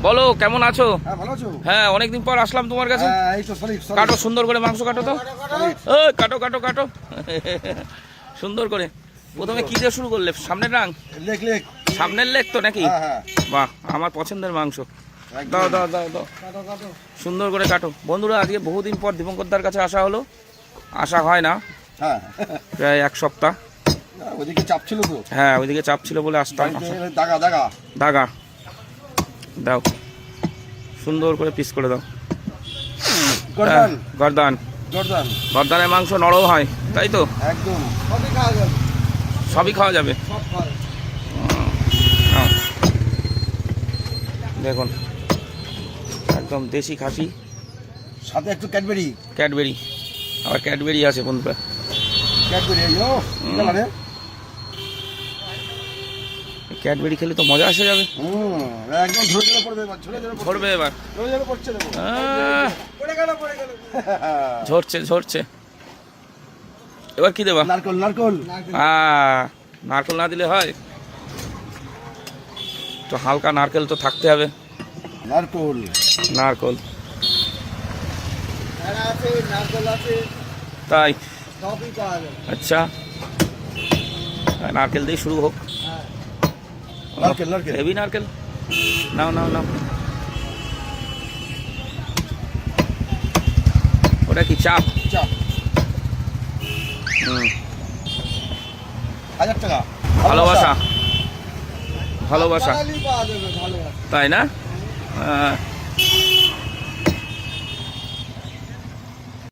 বলো কেমন আছো? হ্যাঁ ভালো আছো? হ্যাঁ অনেকদিন পর আসলাম তোমার কাছে। এই তো সলিড কাটো সুন্দর করে মাংস কাটো তো। কাটো কাটো কাটো সুন্দর করে। প্রথমে কি দিয়ে শুরু করলে? সামনের রাং, লেগ লেগ সামনের লেগ তো নাকি? হ্যাঁ বাহ, আমার পছন্দের মাংস। দাও দাও দাও দাও, সুন্দর করে কাটো। বন্ধুরা, আজকে বহুদিন পর দীপঙ্করদার কাছে আসা হলো, আসা হয় না হ্যাঁ। প্রায় এক সপ্তাহ। ওদিকে চাপ ছিল তো। হ্যাঁ ওইদিকে চাপ ছিল বলে আসতাম। দাগা দাগা দাগা দাও, সুন্দর করে পিস করে দাও। গর্দান গর্দান, গর্দান গর্দানের মাংস নরম হয় তাই তো? একদম সবই খাওয়া যাবে। সবই খাওয়া যাবে। সব খাওয়া যাবে। দেখুন একদম দেশি খাসি, সাথে একটু ক্যাডবেরি। ক্যাডবেরি, আবার ক্যাডবেরি আছে বন্ধুরা। ক্যাডবেরি আইও গেলারে। ক্যাডবেরি খেলে তো মজা আসে যাবে। একদম ঝরে ঝরে পড়বে এবার, ঝরে ঝরে ঝরবে এবার। ঝরে ঝরে পড়ছে দেখো। পড়ে গেল পড়ে গেল। ঝরছে ঝরছে। এবার কি দেবা? নারকল নারকল নারকেল না দিলে হয়? তো হালকা নারকেল তো থাকতে হবে। নারকল নারকেল আছে, নারকল আছে, তাই? সবই পাওয়া যাবে। আচ্ছা, নারকেল দিয়ে শুরু হোক। নারকেল নারকেল হেভি নারকেল। নাও নাও নাও। ওটা কি চাপ? চাপ। 1000 টাকা। ভালোবাসা, ভালোবাসা পাওয়া যাবে ভালোবাসা। তাই না?